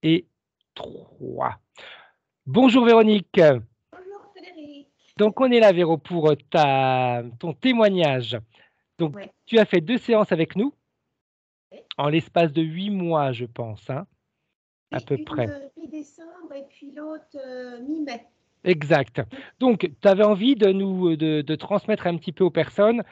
et 3. Bonjour Véronique. Bonjour Frédéric. Donc on est là Véro pour ton témoignage. Donc Ouais. tu as fait 2 séances avec nous Ouais. en l'espace de 8 mois, je pense, hein, à Oui, peu une près. mi-décembre et puis l'autre mi-mai. Exact. Donc tu avais envie de nous de transmettre un petit peu aux personnes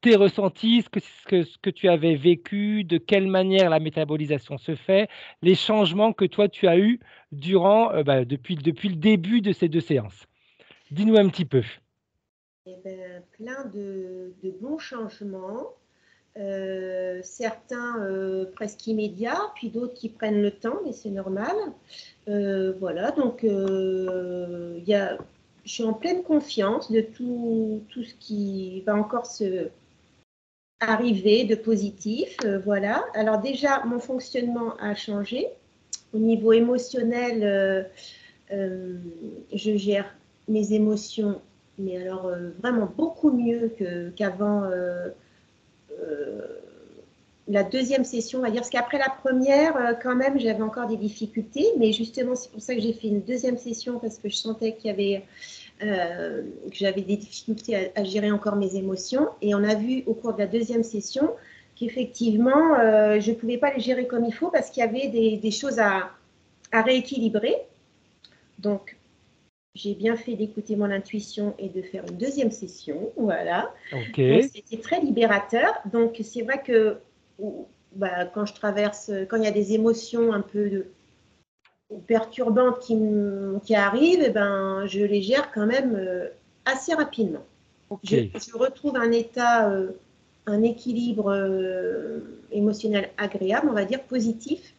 tes ressentis, ce que tu avais vécu, de quelle manière la métabolisation se fait, les changements que toi tu as eus durant, depuis le début de ces 2 séances. Dis-nous un petit peu. Eh ben, plein de bons changements, certains presque immédiats, puis d'autres qui prennent le temps, mais c'est normal. Voilà, donc je suis en pleine confiance de tout ce qui va encore se arriver de positif. Voilà. Alors déjà, mon fonctionnement a changé. Au niveau émotionnel, je gère mes émotions, mais alors vraiment beaucoup mieux qu'avant la deuxième session, on va dire, parce qu'après la première, quand même, j'avais encore des difficultés, mais justement, c'est pour ça que j'ai fait une deuxième session, parce que je sentais que j'avais des difficultés à gérer encore mes émotions, et on a vu au cours de la deuxième session qu'effectivement, je ne pouvais pas les gérer comme il faut, parce qu'il y avait des choses à rééquilibrer. Donc, j'ai bien fait d'écouter mon intuition et de faire une deuxième session, voilà. OK. Donc, c'était très libérateur. Donc, c'est vrai que quand quand il y a des émotions un peu perturbantes qui arrivent, je les gère quand même assez rapidement. Je, OK. je retrouve un état, un équilibre émotionnel agréable, on va dire positif,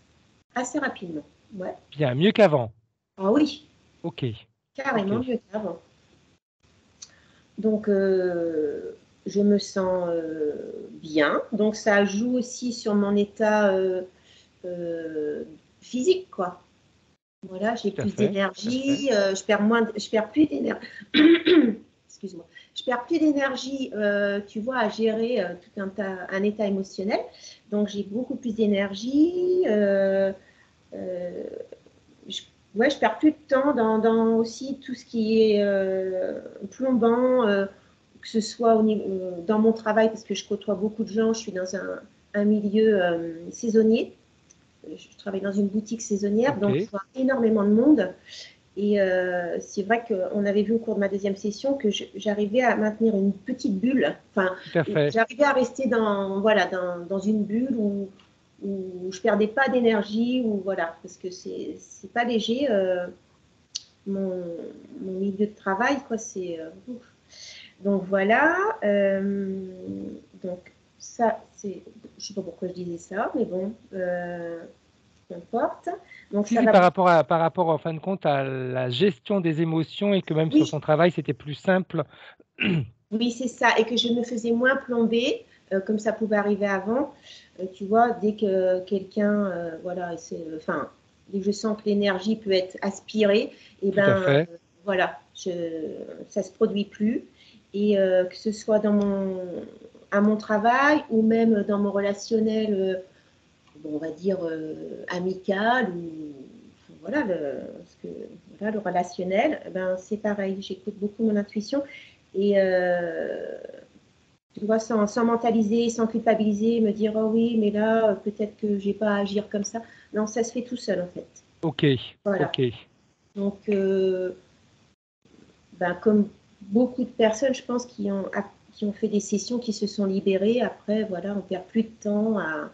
assez rapidement. Ouais. Bien, mieux qu'avant. Ah oui, OK. carrément OK. mieux qu'avant. Donc, je me sens bien. Donc, ça joue aussi sur mon état euh, physique, quoi. Voilà, j'ai Tout à plus fait, tout à fait. d'énergie, je perds plus d'énergie. Excuse-moi. Je perds plus d'énergie, tu vois, à gérer tout un état émotionnel. Donc, j'ai beaucoup plus d'énergie. Euh, je, ouais, je perds plus de temps dans aussi tout ce qui est plombant, que ce soit dans mon travail, parce que je côtoie beaucoup de gens, je suis dans un milieu saisonnier. Je travaille dans une boutique saisonnière, donc je OK. vois énormément de monde. Et c'est vrai qu'on avait vu au cours de ma deuxième session que j'arrivais à maintenir une petite bulle. Enfin, Tout à fait. j'arrivais à rester dans une bulle où je perdais pas d'énergie, ou voilà, parce que c'est pas léger mon, mon milieu de travail, quoi. Donc voilà. Donc ça, je sais pas pourquoi je disais ça, mais bon, peu importe. Donc Si, ça si, va. par rapport, en fin de compte, à la gestion des émotions et que même sur Oui, ton travail, c'était plus simple. oui, c'est ça, et que je me faisais moins plomber, comme ça pouvait arriver avant. Tu vois, dès que quelqu'un, voilà, enfin, dès que je sens que l'énergie peut être aspirée, et Tout à fait. voilà, ça se produit plus. Et que ce soit à mon travail ou même dans mon relationnel, bon, on va dire amical, ou enfin, voilà, voilà, le relationnel, c'est pareil. J'écoute beaucoup mon intuition. Et tu vois, sans mentaliser, sans culpabiliser, me dire, oh oui, mais là, peut-être que j'ai pas à agir comme ça. Non, ça se fait tout seul, en fait. OK. Voilà. OK. Donc, comme beaucoup de personnes, je pense, qui ont fait des sessions, qui se sont libérées, après, voilà, on perd plus de temps hein,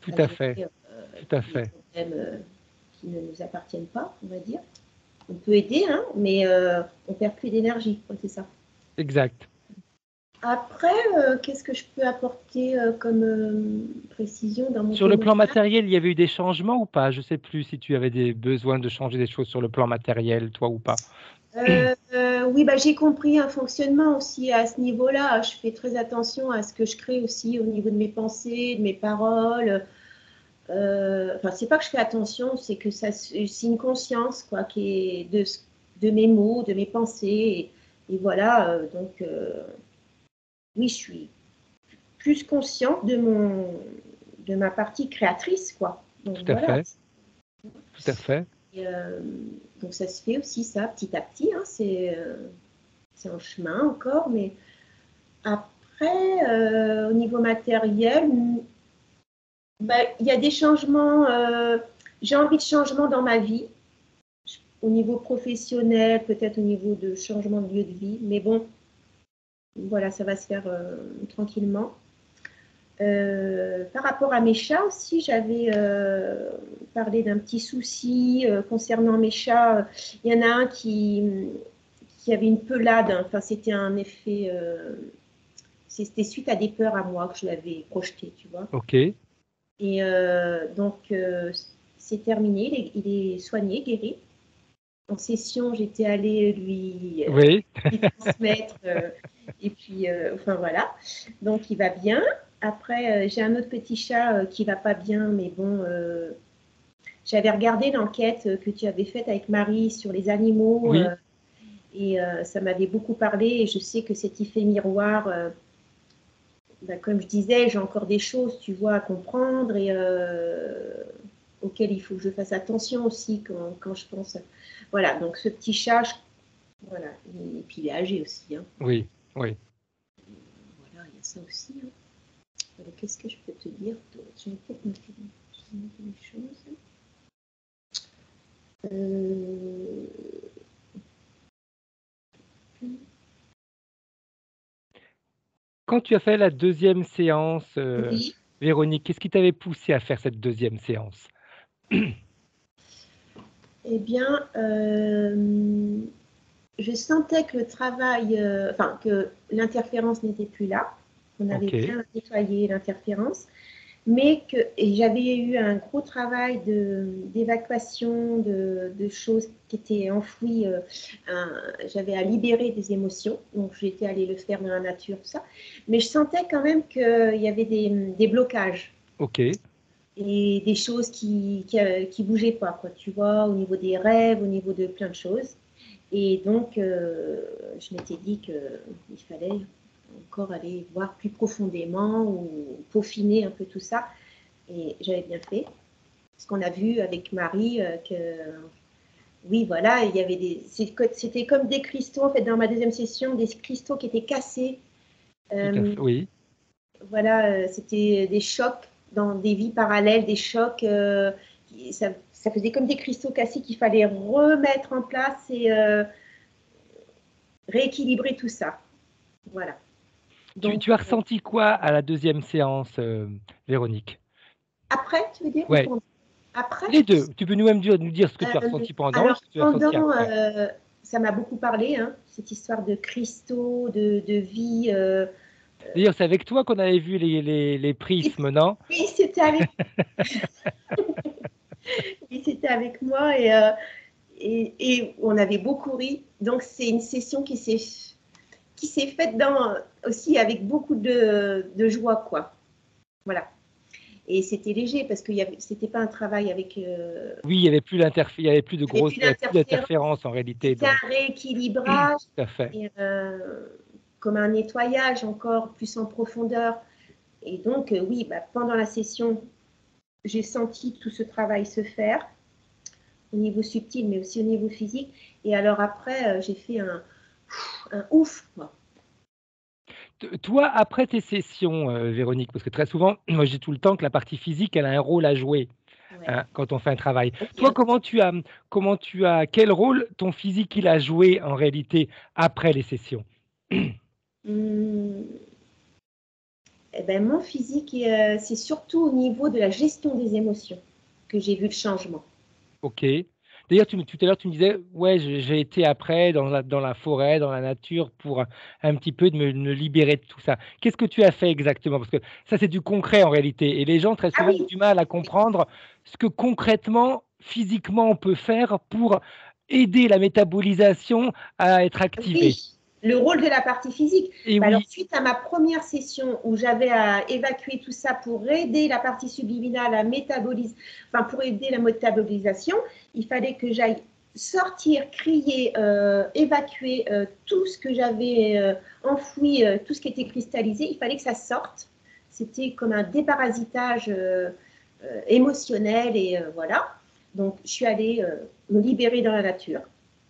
Tout à à gérer fait. Tout à des fait. problèmes qui ne nous appartiennent pas, on va dire. On peut aider, hein, mais on perd plus d'énergie, c'est ça. Exact. Après, qu'est-ce que je peux apporter comme précision dans mon Sur le plan témoignage? matériel, il y avait eu des changements ou pas? Je sais plus si tu avais des besoins de changer des choses sur le plan matériel, toi ou pas? Oui, j'ai compris un fonctionnement aussi à ce niveau-là. Je fais très attention à ce que je crée aussi au niveau de mes pensées, de mes paroles. Enfin, c'est pas que je fais attention, c'est que c'est une conscience, quoi, qui est de mes mots, de mes pensées. Et voilà, donc oui, je suis plus consciente de ma partie créatrice, quoi. Donc Tout à voilà. fait. Tout à fait. Et, donc ça se fait aussi ça petit à petit, hein, c'est en chemin encore, mais après, au niveau matériel, bah, il y a des changements, j'ai envie de changement dans ma vie, au niveau professionnel, peut-être au niveau de changement de lieu de vie, mais bon, voilà, ça va se faire tranquillement. Par rapport à mes chats aussi, j'avais parlé d'un petit souci concernant mes chats. Il y en a un qui avait une pelade, hein. Enfin, c'était un effet, c'était suite à des peurs à moi que je l'avais projeté, tu vois. Ok. Et donc, c'est terminé, il est soigné, guéri. En session, j'étais allée Oui. lui transmettre, et puis, enfin voilà. Donc, il va bien. Après, j'ai un autre petit chat qui va pas bien, mais bon, j'avais regardé l'enquête que tu avais faite avec Marie sur les animaux, Oui. et ça m'avait beaucoup parlé. Et je sais que cet effet miroir, bah, comme je disais, j'ai encore des choses, tu vois, à comprendre et auxquelles il faut que je fasse attention aussi quand je pense. Voilà, donc ce petit chat, voilà, et puis il est âgé aussi, hein. Oui. Oui. Voilà, il y a ça aussi, hein. Alors, qu'est-ce que je peux te dire d'autre? J'ai peut-être noté des choses. Euh, Quand tu as fait la deuxième séance, oui, Véronique, qu'est-ce qui t'avait poussé à faire cette deuxième séance? eh bien, je sentais que le travail, enfin, que l'interférence n'était plus là. On avait Ok. bien nettoyé l'interférence, mais que et j'avais eu un gros travail d'évacuation de choses qui étaient enfouies. J'avais à libérer des émotions, donc j'étais allée le faire dans la nature, tout ça. Mais je sentais quand même qu'il y avait des blocages Ok. et des choses qui bougeaient pas, quoi, tu vois, au niveau des rêves, au niveau de plein de choses. Et donc, je m'étais dit qu'il fallait encore aller voir plus profondément ou peaufiner un peu tout ça. Et j'avais bien fait. Parce qu'on a vu avec Marie que, oui, voilà, il y avait c'était comme des cristaux, en fait, dans ma deuxième session, des cristaux qui étaient cassés. Tout à Euh, fait. Oui. voilà, c'était des chocs dans des vies parallèles, des chocs. Ça faisait comme des cristaux cassés qu'il fallait remettre en place et rééquilibrer tout ça. Voilà. Donc, Tu as ressenti quoi à la deuxième séance, Véronique? après, tu veux dire, ou Ouais. pendant? Après, Les deux. Tu peux nous dire ce que tu as ressenti pendant et alors ce que tu as ressenti pendant, après. ça m'a beaucoup parlé, hein, cette histoire de cristaux, de vie. D'ailleurs, c'est avec toi qu'on avait vu les Oui, prismes, non? oui, oui, c'était avec moi et on avait beaucoup ri. Donc c'est une session qui s'est faite aussi avec beaucoup de joie, quoi. Voilà. Et c'était léger parce que c'était pas un travail avec. Oui, il y avait plus de Il n'y avait grosses, plus il y avait plus d'interférence. d'interférences en réalité C'était dans un rééquilibrage tout à fait. et comme un nettoyage encore plus en profondeur. Et donc, oui, bah, pendant la session, j'ai senti tout ce travail se faire au niveau subtil, mais aussi au niveau physique. Et alors après, j'ai fait un ouf, quoi. Toi, après tes sessions, Véronique, parce que très souvent, moi je dis tout le temps que la partie physique, elle a un rôle à jouer, Ouais. hein, quand on fait un travail. Ok, Toi, hein. quel rôle ton physique il a joué en réalité après les sessions? Hum, eh ben, mon physique, c'est surtout au niveau de la gestion des émotions que j'ai vu le changement. OK. D'ailleurs, tout à l'heure, tu me disais: «Ouais, j'ai été après dans la forêt, dans la nature pour un petit peu de me libérer de tout ça». Qu'est-ce que tu as fait exactement? Parce que ça, c'est du concret en réalité et les gens très Ah souvent ont oui, du mal à comprendre ce que concrètement, physiquement, on peut faire pour aider la métabolisation à être activée. oui, le rôle de la partie physique. Et Bah alors, oui, suite à ma première session où j'avais à évacuer tout ça pour aider la partie subliminale à métaboliser, enfin pour aider la métabolisation, il fallait que j'aille sortir, crier, évacuer tout ce que j'avais enfoui, tout ce qui était cristallisé. Il fallait que ça sorte. C'était comme un déparasitage émotionnel et voilà. Donc, je suis allée me libérer dans la nature.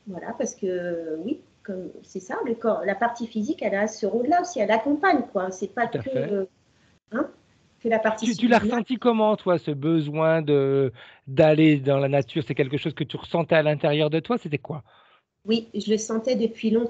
Voilà, parce que oui, comme c'est ça, le corps, la partie physique, elle a ce rôle-là aussi, elle accompagne, quoi. C'est pas Tout à fait. hein, que la partie Tu l'as subliminale. ressenti comment, toi, ce besoin d'aller dans la nature? C'est quelque chose que tu ressentais à l'intérieur de toi? C'était quoi? Oui, je le sentais depuis longtemps.